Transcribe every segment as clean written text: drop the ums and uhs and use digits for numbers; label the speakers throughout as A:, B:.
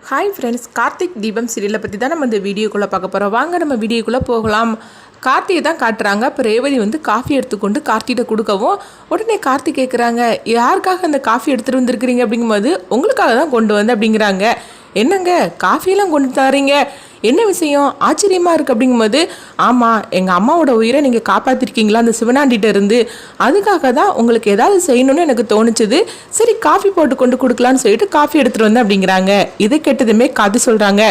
A: Hi friends, Karthik தீபம் சீரியலை பற்றி தான் நம்ம இந்த வீடியோக்குள்ளே பார்க்க போகிறோம். வாங்க நம்ம வீடியோக்குள்ளே போகலாம். கார்த்தியை தான் காட்டுறாங்க. இப்போ ரேவதி வந்து காஃபி எடுத்துக்கொண்டு கார்த்திகிட்ட கொடுக்கவும் உடனே கார்த்தி கேட்குறாங்க, யாருக்காக அந்த காஃபி எடுத்துகிட்டு வந்திருக்கிறீங்க அப்படிங்கும்போது உங்களுக்காக தான் கொண்டு வந்து அப்படிங்கிறாங்க. என்னங்க காஃபியெல்லாம் கொண்டு தரீங்க, என்ன விஷயம் ஆச்சரியமாக இருக்குது அப்படிங்கும்போது, ஆமாம் எங்கள் அம்மாவோட உயிரை நீங்கள் காப்பாற்றிருக்கீங்களா அந்த சிவனாண்டிகிட்ட இருந்து, அதுக்காக தான் உங்களுக்கு ஏதாவது செய்யணும்னு எனக்கு தோணுச்சுது, சரி காஃபி போட்டு கொண்டு கொடுக்கலான்னு சொல்லிட்டு காஃபி எடுத்துகிட்டு வந்தேன் அப்படிங்கிறாங்க. இதை கேட்டதுமே காத்து சொல்கிறாங்க,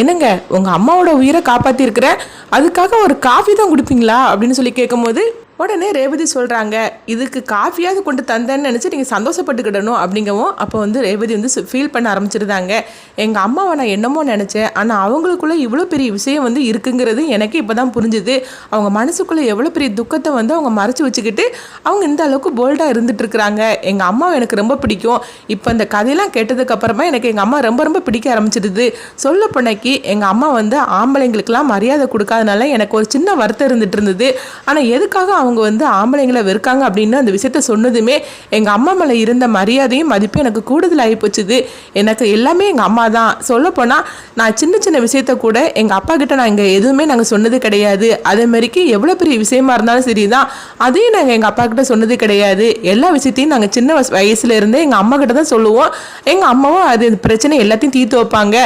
A: என்னங்க உங்கள் அம்மாவோட உயிரை காப்பாற்றிருக்கிறேன், அதுக்காக ஒரு காஃபி தான் கொடுப்பீங்களா அப்படின்னு சொல்லி கேட்கும்போது உடனே ரேவதி சொல்கிறாங்க, இதுக்கு காஃபியாவது கொண்டு தந்தேன்னு நினச்சி நீங்கள் சந்தோஷப்பட்டுக்கிடணும் அப்படிங்கவும். அப்போ வந்து ரேவதி வந்து ஃபீல் பண்ண ஆரம்பிச்சிருந்தாங்க. எங்கள் அம்மாவை நான் என்னமோ நினச்சேன், ஆனால் அவங்களுக்குள்ளே இவ்வளோ பெரிய விஷயம் வந்து இருக்குங்கிறது எனக்கு இப்போ தான் புரிஞ்சுது. அவங்க மனசுக்குள்ளே எவ்வளோ பெரிய துக்கத்தை வந்து அவங்க மறைச்சி வச்சுக்கிட்டு அவங்க இந்த அளவுக்கு போல்டாக இருந்துகிட்ருக்குறாங்க. எங்கள் அம்மாவை எனக்கு ரொம்ப பிடிக்கும். இப்போ இந்த கதையெல்லாம் கேட்டதுக்கப்புறமா எனக்கு எங்கள் அம்மா ரொம்ப ரொம்ப பிடிக்க ஆரம்பிச்சிடுது. சொல்ல போனக்கு எங்கள் அம்மா வந்து ஆம்பளைங்களுக்கெல்லாம் மரியாதை கொடுக்காதனால எனக்கு ஒரு சின்ன வருத்தம் இருந்துகிட்டு இருந்தது. ஆனால் எதுக்காக அவங்க வந்து ஆம்பளைங்களை வெறுக்காங்க அப்படின்னு அந்த விஷயத்த சொன்னதுமே எங்கள் அம்மா மேலே இருந்த மரியாதையும் மதிப்பும் எனக்கு கூடுதல் ஆகி போச்சுது. எனக்கு எல்லாமே எங்கள் அம்மா தான். சொல்லப்போனால் நான் சின்ன சின்ன விஷயத்த கூட எங்கள் அப்பா கிட்ட நான் இங்கே எதுவுமே நாங்கள் சொன்னது கிடையாது. அதே மாதிரிக்கு எவ்வளோ பெரிய விஷயமா இருந்தாலும் சரி தான், அதையும் நாங்கள் எங்கள் அப்பா கிட்ட சொன்னது கிடையாது. எல்லா விஷயத்தையும் நாங்கள் சின்ன வயசுல இருந்தே எங்கள் அம்மா கிட்ட தான் சொல்லுவோம். எங்கள் அம்மாவும் அது பிரச்சனை எல்லாத்தையும் தீர்த்து வைப்பாங்க.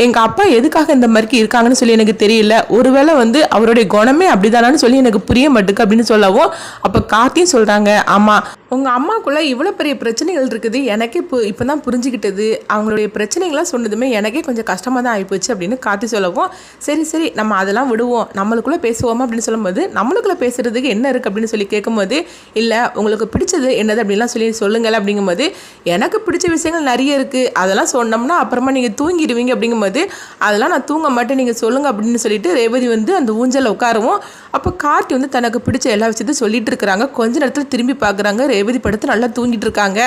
A: எங்கள் அப்பா எதுக்காக இந்த மாதிரிக்கு இருக்காங்கன்னு சொல்லி எனக்கு தெரியல. ஒருவேளை வந்து அவருடைய குணமே அப்படிதானான்னு சொல்லி எனக்கு புரிய மாட்டுக்கு அப்படின்னு சொல்லவும் அப்போ கார்த்தியும் சொல்கிறாங்க, ஆமாம் உங்கள் அம்மாக்குள்ளே இவ்வளோ பெரிய பிரச்சனைகள் இருக்குது, எனக்கே இப்போ தான் புரிஞ்சுக்கிட்டது. அவங்களுடைய பிரச்சனைகள்லாம் சொன்னதுமே எனக்கே கொஞ்சம் கஷ்டமாக தான் ஆகிப்போச்சு அப்படின்னு கார்த்தி சொல்லவும், சரி சரி நம்ம அதெல்லாம் விடுவோம், நம்மளுக்குள்ளே பேசுவோமா அப்படின்னு சொல்லும்போது, நம்மளுக்குள்ளே பேசுகிறதுக்கு என்ன இருக்குது அப்படின்னு சொல்லி கேட்கும்போது, இல்லை உங்களுக்கு பிடிச்சது என்னது அப்படின்லாம் சொல்லி சொல்லுங்கள் அப்படிங்கும்போது, எனக்கு பிடிச்ச விஷயங்கள் நிறைய இருக்குது, அதெல்லாம் சொன்னோம்னா அப்புறமா நீங்கள் தூங்கிடுவீங்க அப்படிங்கும்போது, அதெல்லாம் நான் தூங்க மாட்டேன் நீங்கள் சொல்லுங்கள் அப்படின்னு சொல்லிட்டு ரேவதி வந்து அந்த ஊஞ்சலில் உட்காரவும், அப்போ கார்த்தி வந்து தனக்கு பிடிச்ச எல்லா விஷயத்தையும் சொல்லிட்டு இருக்கிறாங்க. கொஞ்ச நேரத்தில் திரும்பி பார்க்குறாங்க, ரேவதி படுத்து நல்லா தூங்கிட்டு இருக்காங்க.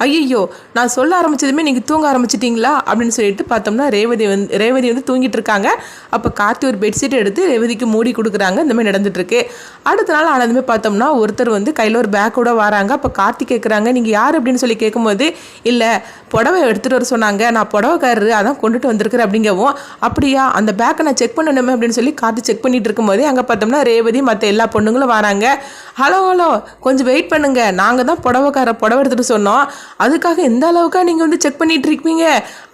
A: ஐயோ நான் சொல்ல ஆரம்பிச்சதுமே நீங்கள் தூங்க ஆரம்பிச்சிட்டிங்களா அப்படின்னு சொல்லிட்டு பார்த்தோம்னா ரேவதி வந்து தூங்கிட்டு இருக்காங்க. அப்போ கார்த்தி ஒரு பெட்ஷீட் எடுத்து ரேவதிக்கு மூடி கொடுக்குறாங்க. இந்த மாதிரி நடந்துட்டுருக்கு. அடுத்த நாள் ஆனதுமே பார்த்தோம்னா ஒருத்தர் வந்து கையில் ஒரு பேக்கோட வராங்க. அப்போ கார்த்தி கேட்குறாங்க, நீங்கள் யார் அப்படின்னு சொல்லி கேட்கும்போது, இல்லை புடவை எடுத்துகிட்டு வர சொன்னாங்க, நான் புடவைக்காரரு அதான் கொண்டுட்டு வந்திருக்கிறேன் அப்படிங்கவும், அப்படியா அந்த பேக்கை நான் செக் பண்ணணுமே அப்படின்னு சொல்லி கார்த்தி செக் பண்ணிட்டு இருக்கும்போதே அங்கே பார்த்தோம்னா ரேவதி மற்ற எல்லா பொண்ணுங்களும் வராங்க. ஹலோ கொஞ்சம் வெயிட் பண்ணுங்க, நாங்கள் தான் புடவை எடுத்துகிட்டு சொன்னோம், அதுக்காக எந்த அளவுக்கா நீங்கள் வந்து செக் பண்ணிட்டு இருக்கீங்க,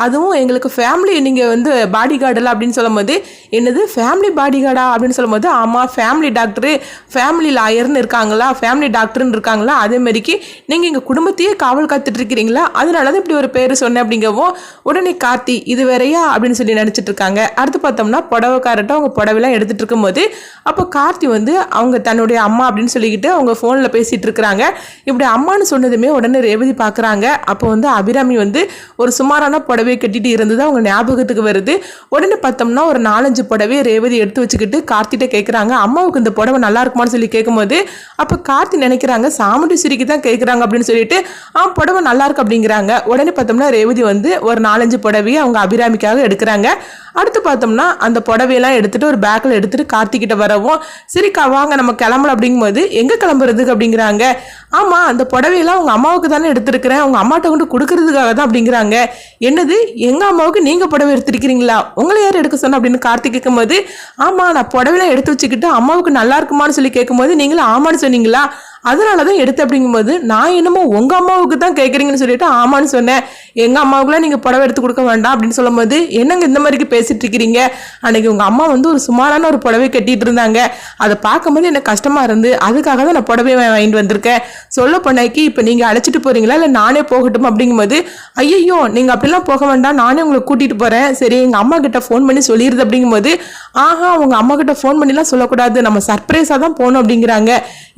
A: அதுவும் எங்களுக்கு ஃபேமிலி நீங்கள் வந்து பாடி கார்டெல்லாம் அப்படின்னு சொல்லும்போது, என்னது ஃபேமிலி பாடி கார்டா அப்படின்னு சொல்லும்போது, ஆமாம் ஃபேமிலி டாக்டரு ஃபேமிலி லாயர்னு இருக்காங்களா, ஃபேமிலி டாக்டர்னு இருக்காங்களா, அதே மாதிரிக்கு நீங்கள் எங்கள் குடும்பத்தையே காவல் காத்துட்டு இருக்கிறீங்களா, அதனால தான் இப்படி ஒரு பேர் சொன்னேன் அப்படிங்கவும் உடனே கார்த்தி இது வேறையா அப்படின்னு சொல்லி நினச்சிட்டு இருக்காங்க. அடுத்து பார்த்தோம்னா புடவைக்காரட்ட அவங்க புடவைலாம் எடுத்துகிட்டு இருக்கும்போது அப்போ கார்த்தி வந்து அவங்க தன்னுடைய அம்மா அப்படின்னு சொல்லிக்கிட்டு அவங்க ஃபோனில் பேசிகிட்டு இருக்கிறாங்க. இப்படி அம்மானு சொன்னதுமே உடனே ரேவதி பார்க்குறாங்க. அப்போ வந்து அபிராமி வந்து ஒரு சுமாரான புடவையை கட்டிட்டு இருந்தது அவங்க ஞாபகத்துக்கு வருது. உடனே பார்த்தோம்னா ஒரு 4-5 புடவையை ரேவதி எடுத்து வச்சுக்கிட்டு கார்த்திகிட்ட கேட்குறாங்க, அம்மாவுக்கு இந்த புடவை நல்லா இருக்குமான்னு சொல்லி கேட்கும்போது அப்போ கார்த்தி நினைக்கிறாங்க சாமுண்டி சிரிக்கு தான் கேட்குறாங்க அப்படின்னு சொல்லிட்டு புடவை நல்லா இருக்கு அப்படிங்கிறாங்க. உடனே பார்த்தோம்னா ரேவதி வந்து ஒரு 4-5 புடவையை அவங்க அபிராமிக்காக எடுக்கிறாங்க. அடுத்து பார்த்தோம்னா அந்த புடவையெல்லாம் எடுத்துகிட்டு ஒரு பேக்கில் எடுத்துகிட்டு கார்த்திகிட்ட வரவும், சரிக்கா வாங்க நம்ம கிளம்பலாம் அப்படிங்கும்போது, எங்கே கிளம்புறதுக்கு அப்படிங்கிறாங்க. ஆமாம் அந்த புடவையெல்லாம் உங்கள் அம்மாவுக்கு தானே எடுத்துருக்கிறேன், உங்கள் அம்மாட்ட கொண்டு கொடுக்கறதுக்காக தான் அப்படிங்கிறாங்க. என்னது எங்கள் அம்மாவுக்கு நீங்கள் புடவை எடுத்துருக்கிறீங்களா, உங்களை யார் எடுக்க சொன்ன அப்படின்னு கார்த்திக் கேட்கும்போது, ஆமாம் நான் புடவைலாம் எடுத்து வச்சுக்கிட்டு அம்மாவுக்கு நல்லா இருக்குமான்னு சொல்லி கேட்கும்போது நீங்களும் ஆமான்னு சொன்னீங்களா, அதனால தான் எடுத்து அப்படிங்கும்போது, நான் என்னமோ உங்கள் அம்மாவுக்கு தான் கேட்குறீங்கன்னு சொல்லிட்டு ஆமான்னு சொன்னேன், எங்கள் அம்மாவுக்குலாம் நீங்கள் புடவை எடுத்து கொடுக்க வேண்டாம் அப்படின்னு சொல்லும்போது, என்னங்க இந்த மாதிரிக்கு பேசிட்டு இருக்கிறீங்க, அன்னைக்கு உங்கள் அம்மா வந்து ஒரு சுமாரான ஒரு புடவை கட்டிட்டு இருந்தாங்க, அதை பார்க்கும்போது எனக்கு கஷ்டமாக இருந்து அதுக்காக தான் நான் புடவை வாங்கிட்டு வந்திருக்கேன், சொல்ல போனாக்கி இப்போ நீங்கள் அழைச்சிட்டு போகிறீங்களா இல்லை நானே போகட்டும் அப்படிங்கும்போது, ஐயோ நீங்கள் அப்படிலாம் போக வேண்டாம், நானே உங்களை கூட்டிகிட்டு போகிறேன், சரி எங்கள் அம்மா கிட்ட ஃபோன் பண்ணி சொல்லிடுது அப்படிங்கும்போது, ஆஹா உங்கள் அம்மா கிட்ட ஃபோன் பண்ணிலாம் சொல்லக்கூடாது, நம்ம சர்ப்ரைஸாக தான் போகணும் அப்படிங்கிறாங்க.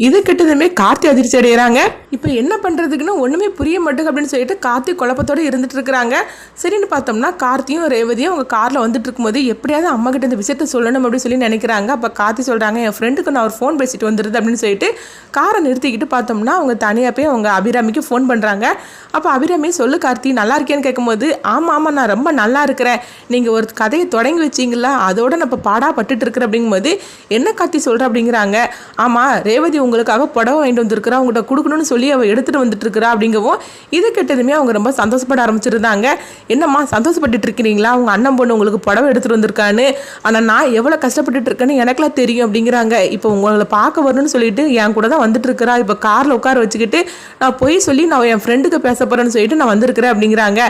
A: இது கிட்டதுமே கார்த்தி அதிர்ச்சி அடைகிறாங்க. இப்போ என்ன பண்ணுறதுக்குன்னு ஒன்றுமே புரிய மாட்டேங்க அப்படின்னு சொல்லிட்டு கார்த்தி குழப்பத்தோடு இருந்துட்டு இருக்கிறாங்க. சரின்னு பார்த்தோம்னா கார்த்தியும் ரேவதியும் அவங்க காரில் வந்துட்டு இருக்கும்போது எப்படியாவது அம்மா கிட்ட இந்த விஷயத்த சொல்லணும் அப்படின்னு சொல்லி நினைக்கிறாங்க. அப்போ கார்த்தி சொல்கிறாங்க, என் ஃப்ரெண்டுக்கு நான் ஒரு ஃபோன் பேசிட்டு வந்துடுது அப்படின்னு சொல்லிட்டு காரை நிறுத்திக்கிட்டு பார்த்தோம்னா அவங்க தனியாக போய் அவங்க அபிராமிக்கு ஃபோன் பண்ணுறாங்க. அப்போ அபிராமி சொல்லு கார்த்தி நல்லா இருக்கேன்னு கேட்கும்போது, ஆமாம் நான் ரொம்ப நல்லா இருக்கிறேன், நீங்கள் ஒரு கதையை தொடங்கி வச்சிங்களா அதோட நான் இப்போ பாடாக பட்டுட்டு இருக்கிறேன் அப்படிங்கும்போது, என்ன கார்த்தி சொல்கிற அப்படிங்கிறாங்க. ஆமாம் ரேவதி உங்களுக்காக புடவை வாங்கிட்டு வந்திருக்கிறா, அவங்ககிட்ட கொடுக்கணும்னு சொல்லி அவள் எடுத்துகிட்டு வந்துட்டு இருக்கிறா அப்படிங்கவும் இது கேட்டதுமே அவங்க ரொம்ப சந்தோஷப்பட ஆரம்பிச்சிருந்தாங்க. என்னம்மா சந்தோஷப்பட்டுட்டு இருக்கிறீங்களா, உங்கள் அண்ணன் பொண்ணு உங்களுக்கு புடவை எடுத்துகிட்டு வந்திருக்கான்னு, ஆனால் நான் எவ்வளோ கஷ்டப்பட்டுட்டு இருக்கேன்னு எனக்குலாம் தெரியும் அப்படிங்கிறாங்க. இப்போ உங்களை பார்க்க வரணும்னு சொல்லிட்டு என் கூட தான் வந்துட்டு இருக்கிறா, இப்போ காரில் உட்கார வச்சுக்கிட்டு நான் போய் சொல்லி நான் என் ஃப்ரெண்டுக்கு பேச போகிறேன்னு சொல்லிட்டு நான் வந்திருக்கிறேன் அப்படிங்கிறாங்க.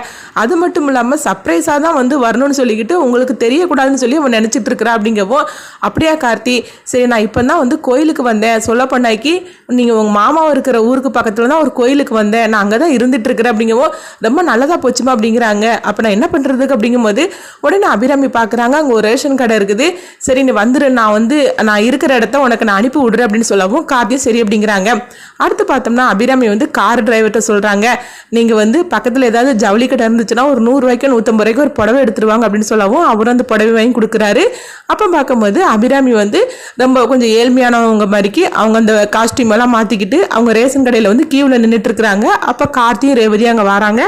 A: அது மட்டும் இல்லாமல் சர்ப்ரைஸாக தான் வந்து வரணும்னு சொல்லிக்கிட்டு உங்களுக்கு தெரியக்கூடாதுன்னு சொல்லி அவன் நினச்சிட்டு இருக்கிறா அப்படிங்கவும், அப்படியா கார்த்தி, சரி நான் இப்போ தான் வந்து கோயிலுக்கு வந்தேன், சொல்ல பண்ணாக்கி நீங்கள் உங்கள் மாமாவும் இருக்கிற ஊருக்கு பக்கத்தில் தான் ஒரு கோயிலுக்கு வந்தேன், நான் அங்கே தான் இருந்துட்டு இருக்கிறேன் அப்படிங்கவும், ரொம்ப நல்லதாக போச்சுமா அப்படிங்கிறாங்க. அப்போ நான் என்ன பண்ணுறதுக்கு அப்படிங்கும்போது உடனே அபிராமி பார்க்குறாங்க, அங்கே ஒரு ரேஷன் கடை இருக்குது, சரி நீ வந்துடு, நான் இருக்கிற இடத்த உனக்கு நான் அனுப்பி விடுறேன் அப்படின்னு சொல்லவும் கார்த்தியும் சரி அப்படிங்கிறாங்க. அடுத்து பார்த்தோம்னா அபிராமி வந்து கார் டிரைவர்கிட்ட சொல்கிறாங்க, நீங்கள் வந்து பக்கத்தில் ஏதாவது ஜவுளி கடை இருந்துச்சுன்னா ஒரு 100 ரூபாய்க்கு 150 ரூபாய்க்கு ஒரு புடவை எடுத்துருவாங்க அப்படின்னு சொல்லவும் அவரும் அந்த புடவை வாங்கி கொடுக்குறாரு. அப்போ பார்க்கும்போது அபிராமி வந்து ரொம்ப கொஞ்சம் ஏழ்மையானவங்க மாதிரிக்கு அவங்க அந்த காஸ்டியூம் எல்லாம் மாற்றிக்கிட்டு அவங்க ரேஷன் கடையில் வந்து கியூவில் நின்றுட்டு இருக்கிறாங்க. அப்போ கார்த்தியும் ரேவதியும் அங்கே வராங்க.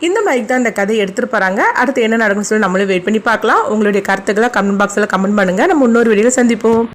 A: இந்த மாதிரி தான் இந்த கதையை எடுத்துகிட்டு போகிறாங்க. அடுத்து என்ன நடக்கும்னு சொல்லி நம்மளும் வெயிட் பண்ணி பார்க்கலாம். உங்களுடைய கருத்துக்களை கமெண்ட் பாக்ஸில் கமெண்ட் பண்ணுங்கள். நம்ம இன்னொரு வீடியோவில் சந்திப்போம்.